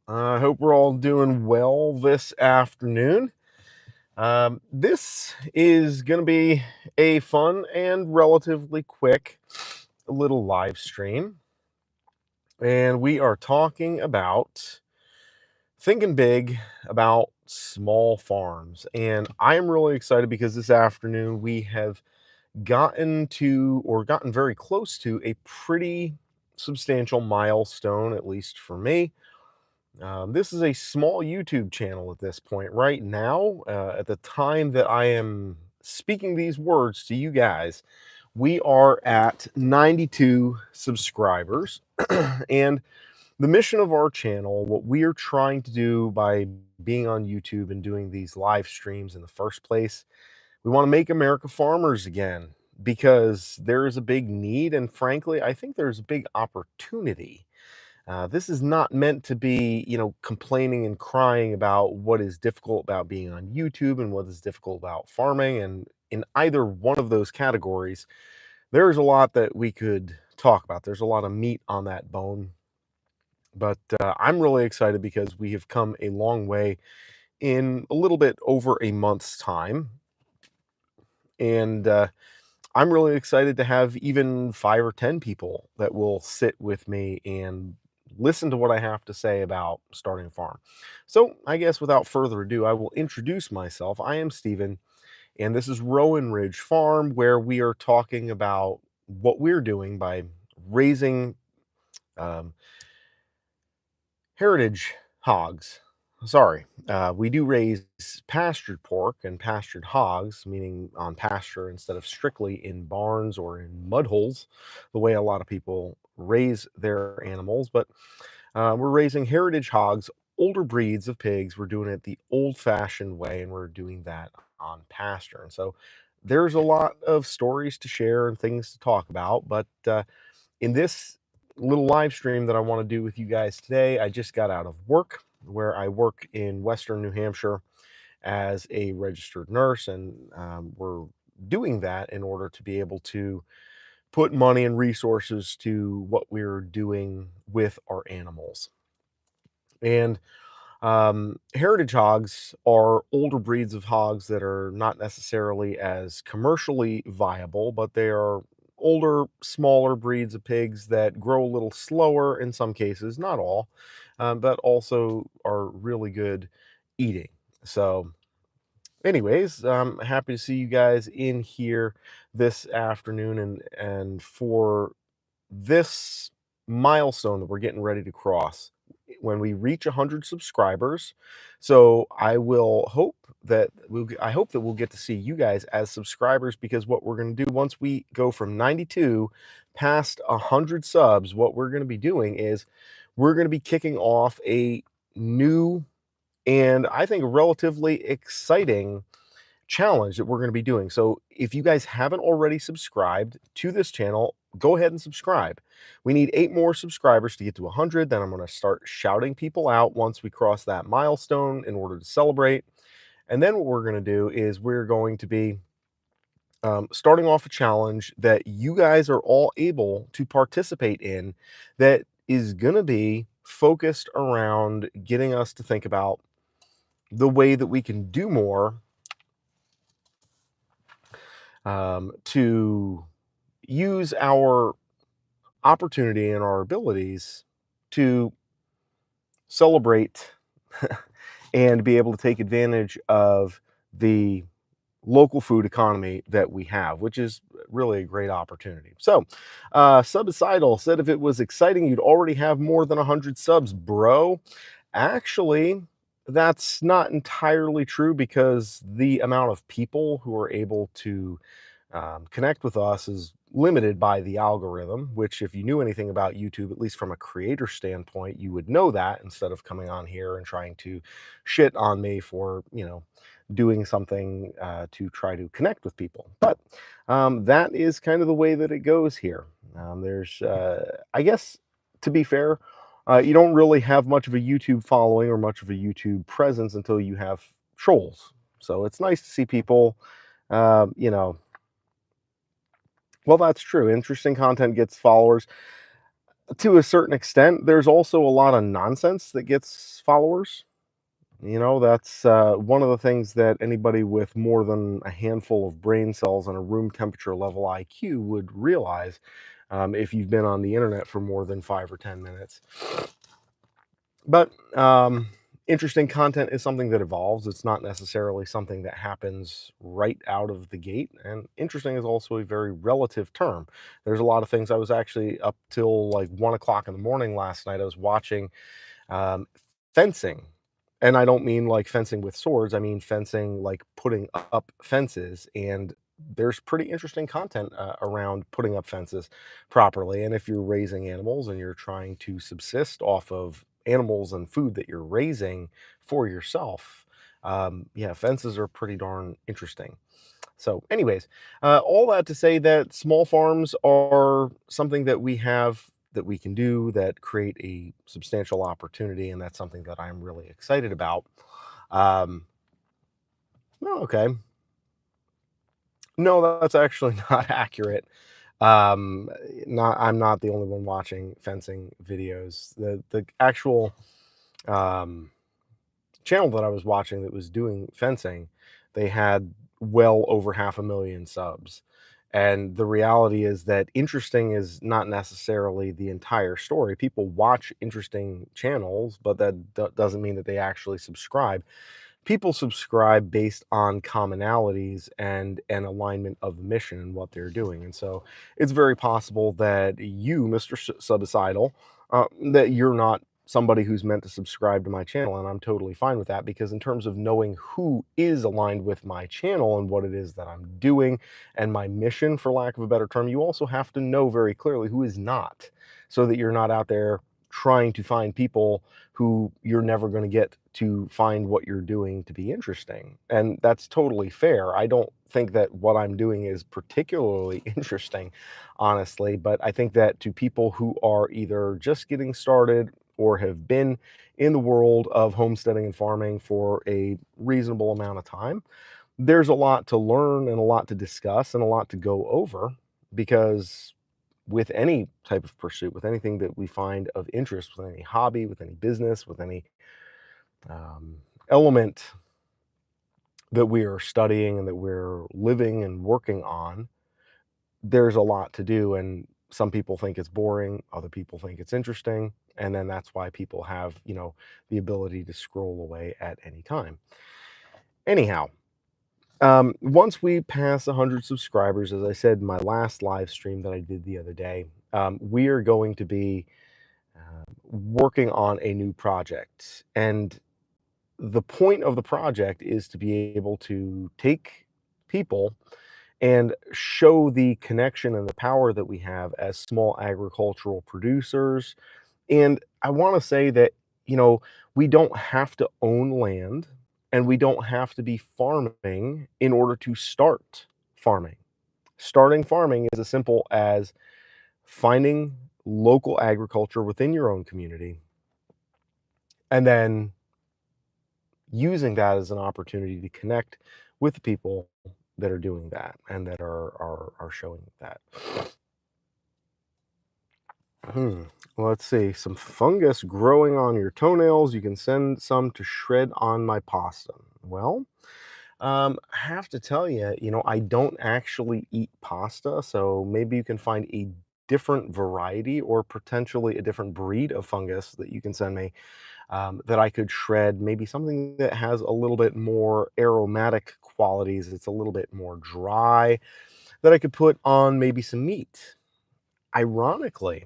I hope we're all doing well this afternoon. This is going to be a fun and relatively quick little live stream. And we are talking about thinking big about small farms. And I am really excited because this afternoon we have gotten very close to a pretty substantial milestone, at least for me. This is a small YouTube channel at this point. Right now, at the time that I am speaking these words to you guys, we are at 92 subscribers. And the mission of our channel, what we are trying to do by being on YouTube and doing these live streams in the first place, we want to make America farmers again because there is a big need. And frankly, I think there's a big opportunity. This is not meant to be, complaining and crying about what is difficult about being on YouTube and what is difficult about farming. And in either one of those categories, there's a lot that we could talk about. There's a lot of meat on that bone. But I'm really excited because we have come a long way in a little bit over a month's time. And I'm really excited to have even 5 or 10 people that will sit with me and listen to what I have to say about starting a farm. So, I guess without further ado, I will introduce myself. I am Steven, and this is Rowan Ridge Farm, where we are talking about what we're doing by raising um, heritage hogs. Sorry, we do raise pastured pork and pastured hogs, meaning on pasture instead of strictly in barns or in mud holes, the way a lot of people raise their animals. But we're raising heritage hogs, older breeds of pigs. We're doing it the old-fashioned way, and we're doing that on pasture. And so there's a lot of stories to share and things to talk about. But in this little live stream that I want to do with you guys today, I just got out of work where I work in Western New Hampshire as a registered nurse, and we're doing that in order to be able to put money and resources to what we're doing with our animals. And heritage hogs are older breeds of hogs that are not necessarily as commercially viable, but they are older, smaller breeds of pigs that grow a little slower in some cases, not all, but also are really good eating. So, anyways, I'm happy to see you guys in here this afternoon, and for this milestone that we're getting ready to cross when we reach 100 subscribers. So I hope that we'll get to see you guys as subscribers, because what we're going to do once we go from 92 past 100 subs, what we're going to be doing is we're going to be kicking off a new and I think relatively exciting challenge that we're going to be doing. So if you guys haven't already subscribed to this channel, go ahead and subscribe. We need 8 more subscribers to get to 100. Then I'm going to start shouting people out once we cross that milestone in order to celebrate. And then what we're going to do is we're going to be starting off a challenge that you guys are all able to participate in, that is going to be focused around getting us to think about the way that we can do more to use our opportunity and our abilities to celebrate and be able to take advantage of the local food economy that we have, which is really a great opportunity. So, Subicidal said if it was exciting, you'd already have more than 100 subs, bro. Actually, that's not entirely true, because the amount of people who are able to connect with us is limited by the algorithm, which, if you knew anything about YouTube, at least from a creator standpoint, you would know that, instead of coming on here and trying to shit on me for, doing something to try to connect with people. But that is kind of the way that it goes here. I guess, to be fair, you don't really have much of a YouTube following or much of a YouTube presence until you have trolls. So it's nice to see people, uh, you know, well, that's true. Interesting content gets followers. To a certain extent, there's also a lot of nonsense that gets followers. That's one of the things that anybody with more than a handful of brain cells and a room temperature level IQ would realize if you've been on the internet for more than 5 or 10 minutes. But interesting content is something that evolves. It's not necessarily something that happens right out of the gate. And interesting is also a very relative term. There's a lot of things I was actually up till like 1 o'clock in the morning last night. I was watching um, fencing. And I don't mean like fencing with swords. I mean fencing, like putting up fences. And there's pretty interesting content around putting up fences properly. And if you're raising animals and you're trying to subsist off of animals and food that you're raising for yourself, yeah, fences are pretty darn interesting. So, anyways, all that to say that small farms are something that we have that we can do that create a substantial opportunity, and that's something that I'm really excited about. Um, oh, okay. No, that's actually not accurate. Um, I'm not the only one watching fencing videos. The actual um, channel that I was watching that was doing fencing, they had well over 500,000 subs. And the reality is that interesting is not necessarily the entire story. People watch interesting channels, but that doesn't mean that they actually subscribe. People subscribe based on commonalities and an alignment of the mission and what they're doing. And so it's very possible that you, Mr. Subicidal, that you're not somebody who's meant to subscribe to my channel. And I'm totally fine with that because, in terms of knowing who is aligned with my channel and what it is that I'm doing and my mission, for lack of a better term, you also have to know very clearly who is not, so that you're not out there trying to find people who you're never going to get to find what you're doing to be interesting. And that's totally fair. I don't think that what I'm doing is particularly interesting, honestly, but I think that to people who are either just getting started or have been in the world of homesteading and farming for a reasonable amount of time, there's a lot to learn and a lot to discuss and a lot to go over, because with any type of pursuit, with anything that we find of interest, with any hobby, with any business, with any element that we are studying and that we're living and working on, there's a lot to do. And some people think it's boring, other people think it's interesting. And then that's why people have, the ability to scroll away at any time. Anyhow, once we pass 100 subscribers, as I said in my last live stream that I did the other day, we are going to be working on a new project. And the point of the project is to be able to take people and show the connection and the power that we have as small agricultural producers. And I want to say that, you know, we don't have to own land and we don't have to be farming in order to start farming. Starting farming is as simple as finding local agriculture within your own community and then using that as an opportunity to connect with the people that are doing that and that are showing that. Hmm. Let's see. Some fungus growing on your toenails. You can send some to shred on my pasta. Well, I have to tell you, I don't actually eat pasta, so maybe you can find a different variety or potentially a different breed of fungus that you can send me, that I could shred, maybe something that has a little bit more aromatic qualities. It's a little bit more dry, that I could put on maybe some meat. Ironically,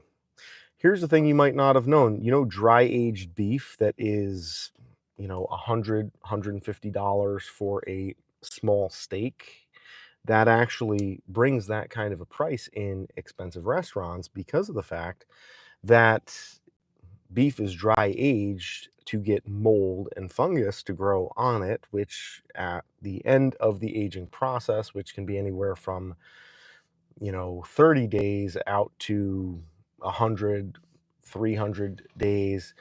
here's the thing you might not have known. Dry aged beef that is, $150 for a small steak. That actually brings that kind of a price in expensive restaurants because of the fact that beef is dry aged to get mold and fungus to grow on it, which at the end of the aging process, which can be anywhere from, 30 days out to 100, 300 days,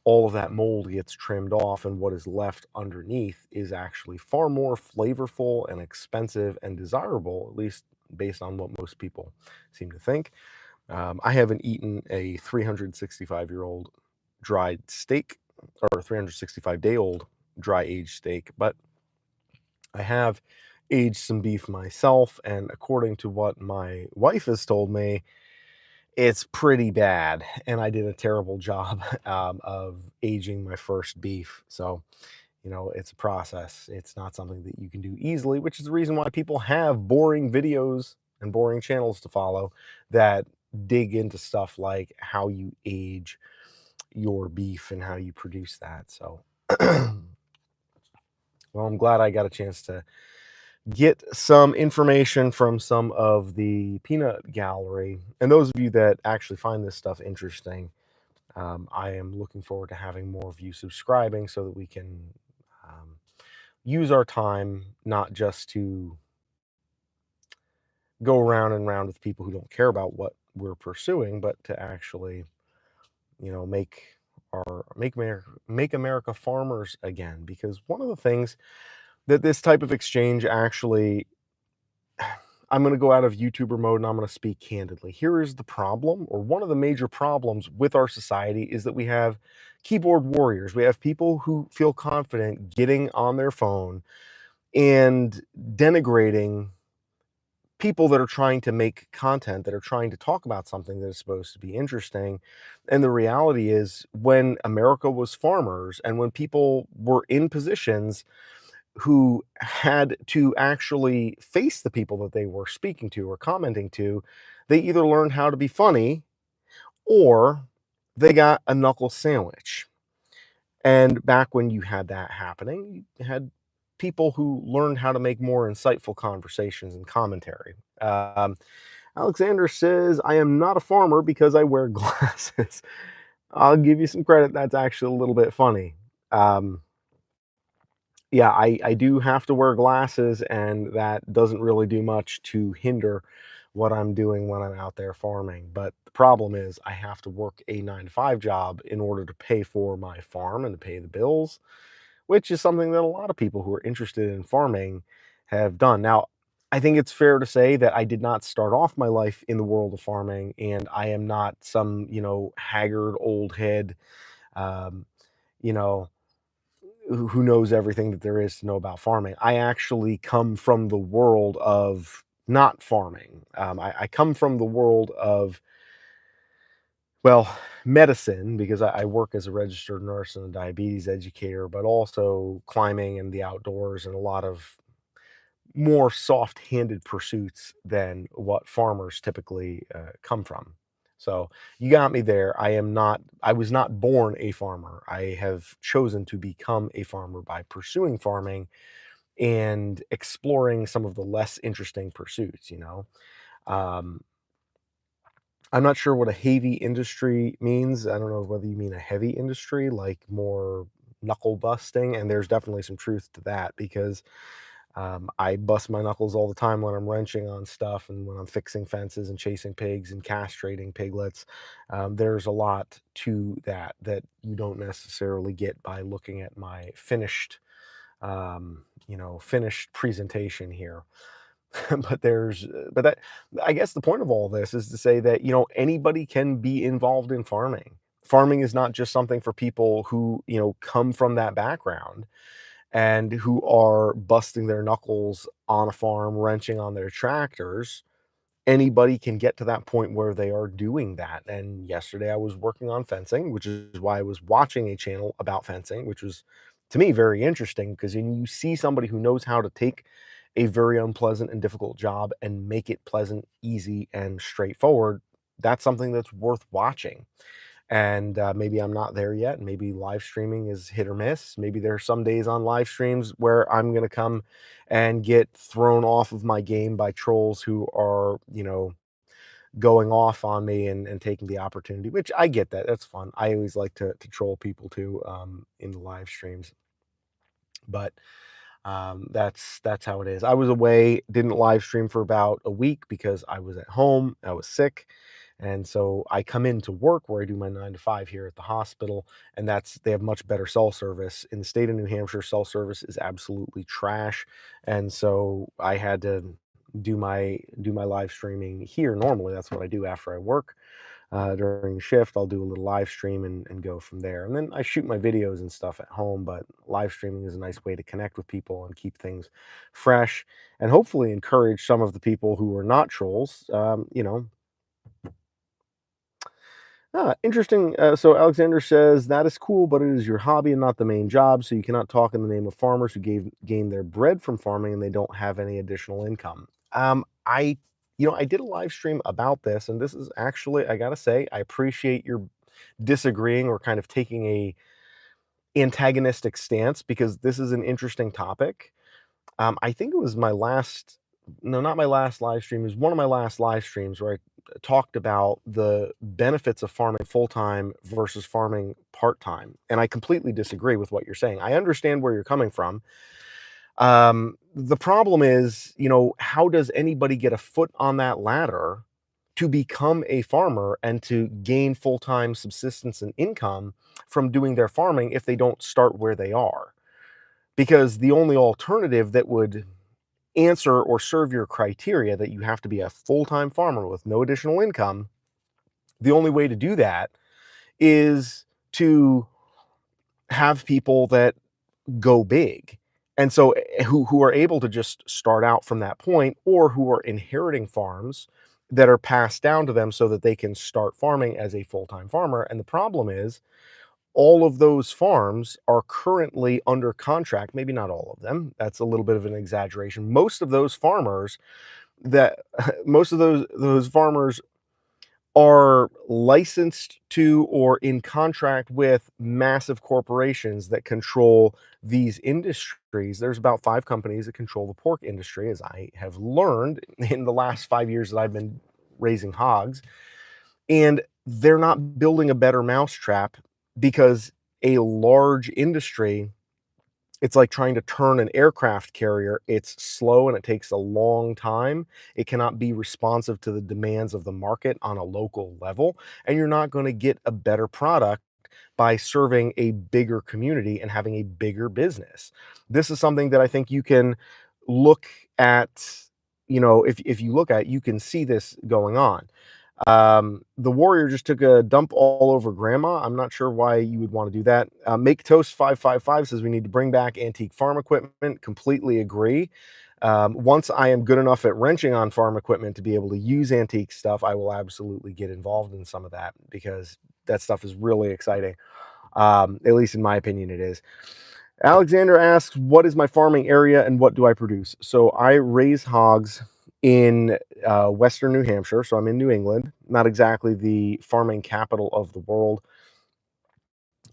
all of that mold gets trimmed off, and what is left underneath is actually far more flavorful and expensive and desirable, at least based on what most people seem to think. I haven't eaten a 365-year-old dried steak or 365-day-old dry aged steak, but I have aged some beef myself, and according to what my wife has told me, it's pretty bad, and I did a terrible job, of aging my first beef. So, it's a process. It's not something that you can do easily, which is the reason why people have boring videos and boring channels to follow that dig into stuff like how you age your beef and how you produce that. So, well, I'm glad I got a chance to get some information from some of the peanut gallery. And those of you that actually find this stuff interesting, I am looking forward to having more of you subscribing so that we can um, use our time not just to go around and round with people who don't care about what we're pursuing, but to actually, make America farmers again. Because one of the things that this type of exchange actually I'm going to go out of YouTuber mode and I'm going to speak candidly. Here is the problem, or one of the major problems with our society is that we have keyboard warriors. We have people who feel confident getting on their phone and denigrating people that are trying to make content, that are trying to talk about something that is supposed to be interesting. And the reality is, when America was farmers and when people were in positions who had to actually face the people that they were speaking to or commenting to, they either learned how to be funny or they got a knuckle sandwich. And back when you had that happening, you had people who learned how to make more insightful conversations and commentary. Alexander says, I am not a farmer because I wear glasses. I'll give you some credit. That's actually a little bit funny. Um, yeah, I do have to wear glasses, and that doesn't really do much to hinder what I'm doing when I'm out there farming. But the problem is I have to work a 9 to 5 job in order to pay for my farm and to pay the bills, which is something that a lot of people who are interested in farming have done. Now, I think it's fair to say that I did not start off my life in the world of farming, and I am not some, haggard old head, um, you know, who knows everything that there is to know about farming. I actually come from the world of not farming. I come from the world of, well, medicine, because I work as a registered nurse and a diabetes educator, but also climbing and the outdoors and a lot of more soft-handed pursuits than what farmers typically come from. So you got me there. I was not born a farmer. I have chosen to become a farmer by pursuing farming and exploring some of the less interesting pursuits. Um, I'm not sure what a heavy industry means. I don't know whether you mean a heavy industry, like more knuckle busting, and there's definitely some truth to that because I bust my knuckles all the time when I'm wrenching on stuff and when I'm fixing fences and chasing pigs and castrating piglets. There's a lot to that you don't necessarily get by looking at my finished presentation here. But that I guess the point of all this is to say that, anybody can be involved in farming. Farming is not just something for people who, come from that background and who are busting their knuckles on a farm, wrenching on their tractors. Anybody can get to that point where they are doing that. And yesterday I was working on fencing, which is why I was watching a channel about fencing, which was to me very interesting because when you see somebody who knows how to take a very unpleasant and difficult job and make it pleasant, easy, and straightforward, that's something that's worth watching. And maybe I'm not there yet. Maybe live streaming is hit or miss. Maybe there are some days on live streams where I'm going to come and get thrown off of my game by trolls who are, going off on me and taking the opportunity, which I get that. That's fun. I always like to troll people too in the live streams. But that's how it is. I was away, didn't live stream for about a week because I was at home. I was sick. And so I come into work where I do my 9 to 5 here at the hospital, and they have much better cell service. In the state of New Hampshire, cell service is absolutely trash. And so I had to do my live streaming here. Normally, that's what I do after I work. During the shift, I'll do a little live stream and go from there. And then I shoot my videos and stuff at home, but live streaming is a nice way to connect with people and keep things fresh and hopefully encourage some of the people who are not trolls, interesting. So Alexander says that is cool, but it is your hobby and not the main job. So you cannot talk in the name of farmers who gain their bread from farming and they don't have any additional income. I did a live stream about this, and this is actually, I gotta say, I appreciate your disagreeing or kind of taking a antagonistic stance because this is an interesting topic. I think it was my last, no, not my last live stream. It was one of my last live streams where I talked about the benefits of farming full time versus farming part time. And I completely disagree with what you're saying. I understand where you're coming from. The problem is, how does anybody get a foot on that ladder to become a farmer and to gain full time subsistence and income from doing their farming if they don't start where they are? Because the only alternative that would answer or serve your criteria, that you have to be a full-time farmer with no additional income, the only way to do that is to have people that go big. And so who are able to just start out from that point, or who are inheriting farms that are passed down to them so that they can start farming as a full-time farmer. And the problem is all of those farms are currently under contract. Maybe not all of them. That's a little bit of an exaggeration. Most of those farmers that most of those farmers are licensed to or in contract with massive corporations that control these industries. There's about 5 companies that control the pork industry, as I have learned in the last 5 years that I've been raising hogs. And they're not building a better mousetrap because a large industry, it's like trying to turn an aircraft carrier. It's slow and it takes a long time. It cannot be responsive to the demands of the market on a local level. And you're not going to get a better product by serving a bigger community and having a bigger business. This is something that I think you can look at, if you look at, you can see this going on. The warrior just took a dump all over grandma. I'm not sure why you would want to do that. Make Toast 555 says we need to bring back antique farm equipment. Completely agree. Once I am good enough at wrenching on farm equipment to be able to use antique stuff, I will absolutely get involved in some of that because that stuff is really exciting. At least in my opinion, it is. Alexander asks, what is my farming area and what do I produce? So I raise hogs in Western New Hampshire. So I'm in New England, not exactly the farming capital of the world.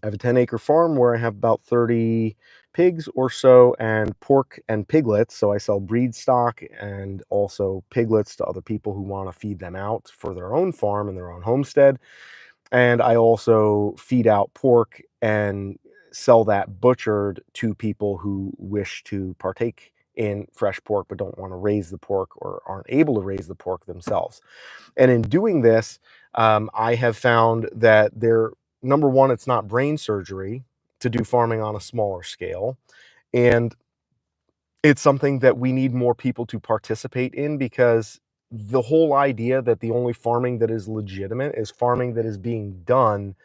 I have a 10-acre farm where I have about 30 pigs or so and pork and piglets. So I sell breed stock and also piglets to other people who want to feed them out for their own farm and their own homestead. And I also feed out pork and sell that butchered to people who wish to partake in fresh pork but don't want to raise the pork or aren't able to raise the pork themselves. And in doing this, I have found that number one, it's not brain surgery to do farming on a smaller scale. And it's something that we need more people to participate in because the whole idea that the only farming that is legitimate is farming that is being done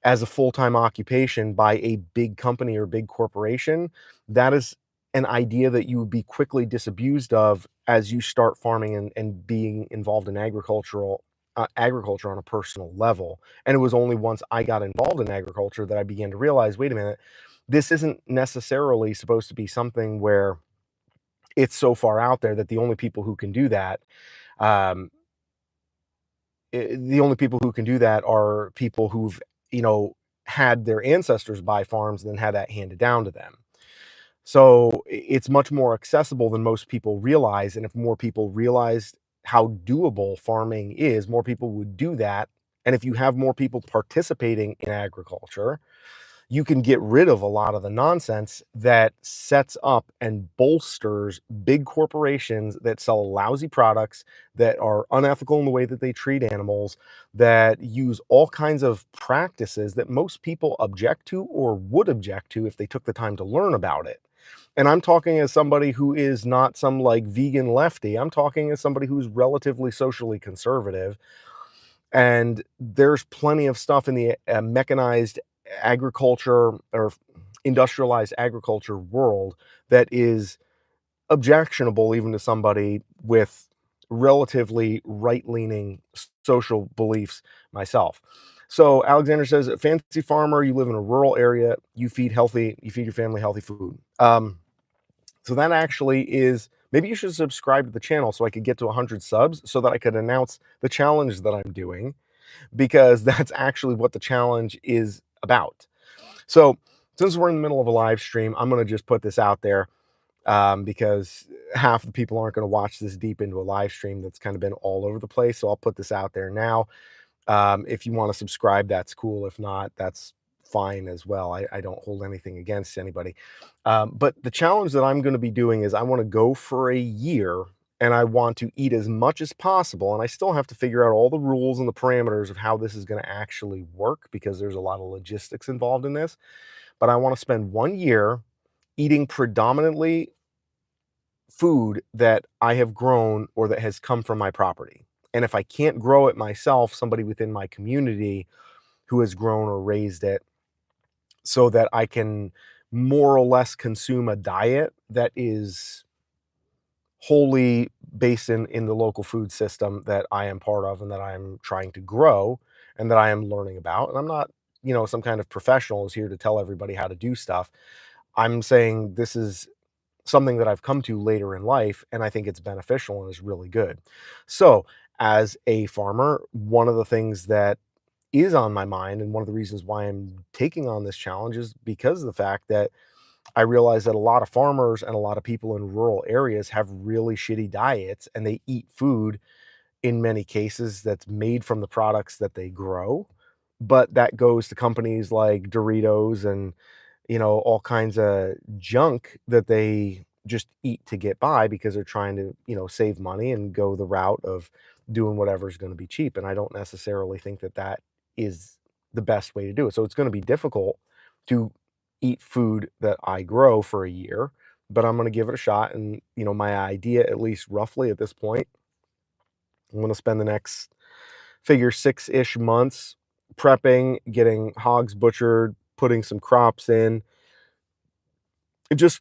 as a full-time occupation by a big company or big corporation, that is an idea that you would be quickly disabused of as you start farming and being involved in agriculture on a personal level. And it was only once I got involved in agriculture that I began to realize, wait a minute, this isn't necessarily supposed to be something where it's so far out there that the only people who can do that, um, the only people who can do that are people who've, you know, had their ancestors buy farms and then had that handed down to them. So it's much more accessible than most people realize. And if more people realized how doable farming is, more people would do that. And if you have more people participating in agriculture, you can get rid of a lot of the nonsense that sets up and bolsters big corporations that sell lousy products, that are unethical in the way that they treat animals, that use all kinds of practices that most people object to or would object to if they took the time to learn about it. And I'm talking as somebody who is not some like vegan lefty. I'm talking as somebody who's relatively socially conservative. And there's plenty of stuff in the mechanized agriculture or industrialized agriculture world that is objectionable even to somebody with relatively right-leaning social beliefs myself. So Alexander says, "Fancy farmer, you live in a rural area, you feed your family healthy food." So that actually is, maybe you should subscribe to the channel so I could get to 100 subs so that I could announce the challenge that I'm doing, because that's actually what the challenge is about. So since we're in the middle of a live stream, I'm going to just put this out there, because half the people aren't going to watch this deep into a live stream that's kind of been all over the place. So I'll put this out there now. If you want to subscribe, that's cool. If not, that's fine as well. I don't hold anything against anybody. But the challenge that I'm going to be doing is I want to go for a year and I want to eat as much as possible. And I still have to figure out all the rules and the parameters of how this is going to actually work, because there's a lot of logistics involved in this. But I want to spend 1 year eating predominantly food that I have grown or that has come from my property. And if I can't grow it myself, somebody within my community who has grown or raised it, so that I can more or less consume a diet that is wholly based in the local food system that I am part of and that I'm trying to grow and that I am learning about. And I'm not, some kind of professional who's here to tell everybody how to do stuff. I'm saying this is something that I've come to later in life, and I think it's beneficial and is really good. So, as a farmer, one of the things that is on my mind, and one of the reasons why I'm taking on this challenge, is because of the fact that I realize that a lot of farmers and a lot of people in rural areas have really shitty diets, and they eat food in many cases that's made from the products that they grow, but that goes to companies like Doritos and all kinds of junk that they just eat to get by because they're trying to, save money and go the route of doing whatever's going to be cheap. And I don't necessarily think that that is the best way to do it. So it's going to be difficult to eat food that I grow for a year, but I'm going to give it a shot. And, my idea, at least roughly at this point, I'm going to spend the next figure 6-ish months prepping, getting hogs butchered, putting some crops in, just,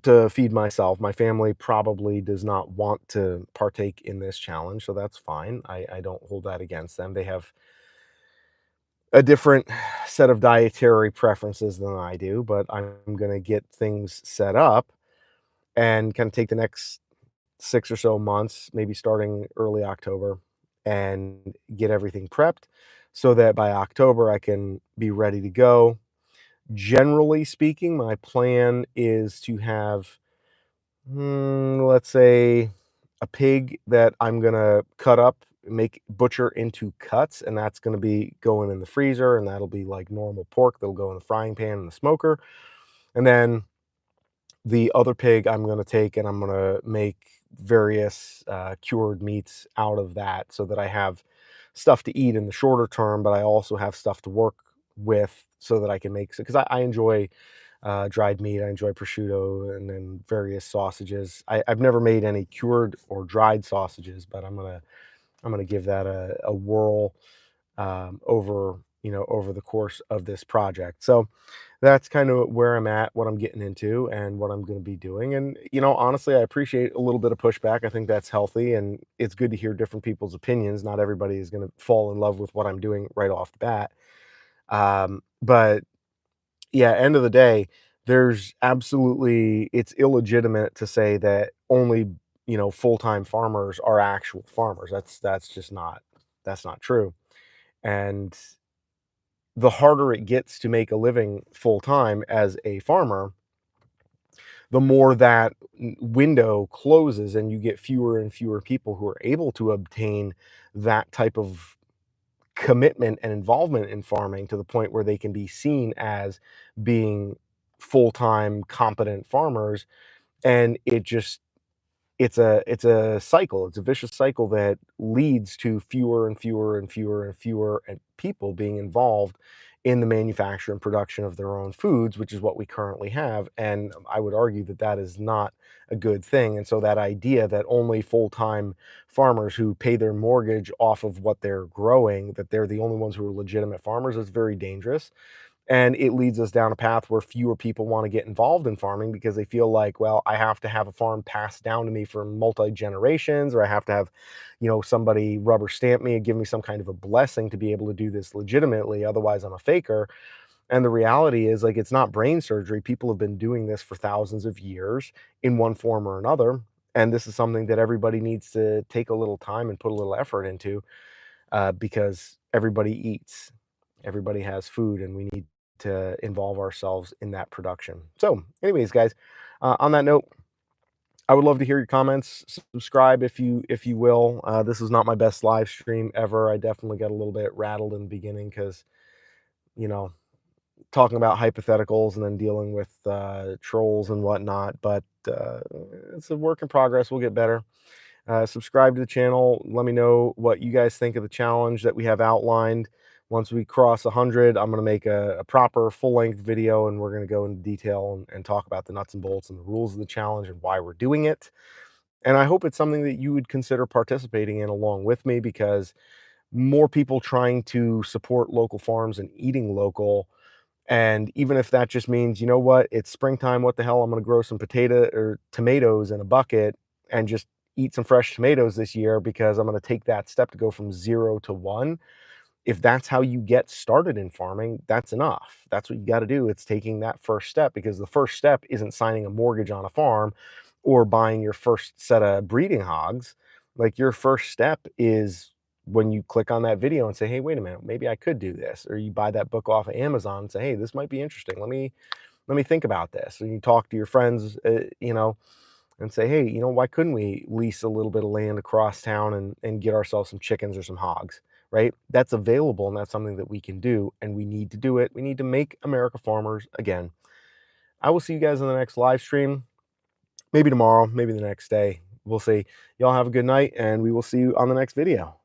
to feed myself. My family probably does not want to partake in this challenge, so that's fine. I don't hold that against them. They have a different set of dietary preferences than I do, but I'm gonna get things set up and kinda take the next 6 or so months, maybe starting early October, and get everything prepped so that by October, I can be ready to go. Generally speaking, my plan is to have, let's say, a pig that I'm gonna cut up, make butcher into cuts, and that's gonna be going in the freezer, and that'll be like normal pork that'll go in the frying pan in the smoker. And then the other pig I'm gonna take and I'm gonna make various cured meats out of that, so that I have stuff to eat in the shorter term, but I also have stuff to work with so that I can make, because I enjoy dried meat. I enjoy prosciutto and then various sausages. I've never made any cured or dried sausages, but I'm gonna give that a whirl, over the course of this project. So that's kind of where I'm at, what I'm getting into, and what I'm going to be doing. And honestly, I appreciate a little bit of pushback. I think that's healthy, and it's good to hear different people's opinions. Not everybody is going to fall in love with what I'm doing right off the bat. But yeah, end of the day, there's absolutely, it's illegitimate to say that only, full-time farmers are actual farmers. That's just not, that's not true. And the harder it gets to make a living full-time as a farmer, the more that window closes and you get fewer and fewer people who are able to obtain that type of commitment and involvement in farming to the point where they can be seen as being full-time competent farmers. And it's a cycle. It's a vicious cycle that leads to fewer and fewer and fewer and fewer and people being involved in the manufacture and production of their own foods, which is what we currently have. And I would argue that that is not a good thing. And so that idea that only full-time farmers who pay their mortgage off of what they're growing, that they're the only ones who are legitimate farmers, is very dangerous. And it leads us down a path where fewer people want to get involved in farming because they feel like, well, I have to have a farm passed down to me for multi generations, or I have to have, somebody rubber stamp me and give me some kind of a blessing to be able to do this legitimately. Otherwise, I'm a faker. And the reality is, like, it's not brain surgery. People have been doing this for thousands of years in one form or another. And this is something that everybody needs to take a little time and put a little effort into, because everybody eats, everybody has food, and we need to involve ourselves in that production. So, anyways, guys, on that note, I would love to hear your comments. Subscribe if you will. This is not my best live stream ever. I definitely got a little bit rattled in the beginning because you know talking about hypotheticals and then dealing with trolls and whatnot. But it's a work in progress. We'll get better. Subscribe to the channel. Let me know what you guys think of the challenge that we have outlined. Once we cross 100, I'm going to make a proper full-length video, and we're going to go into detail and talk about the nuts and bolts and the rules of the challenge and why we're doing it. And I hope it's something that you would consider participating in along with me, because more people trying to support local farms and eating local. And even if that just means, you know what, it's springtime, what the hell, I'm going to grow some potato or tomatoes in a bucket and just eat some fresh tomatoes this year because I'm going to take that step to go from 0 to 1. If that's how you get started in farming, that's enough. That's what you got to do. It's taking that first step, because the first step isn't signing a mortgage on a farm or buying your first set of breeding hogs. Like, your first step is when you click on that video and say, hey, wait a minute, maybe I could do this. Or you buy that book off of Amazon and say, hey, this might be interesting. Let me think about this. And you talk to your friends, and say, hey, why couldn't we lease a little bit of land across town and get ourselves some chickens or some hogs, right? That's available, and that's something that we can do, and we need to do it. We need to make America farmers again. I will see you guys in the next live stream, maybe tomorrow, maybe the next day. We'll see. Y'all have a good night, and we will see you on the next video.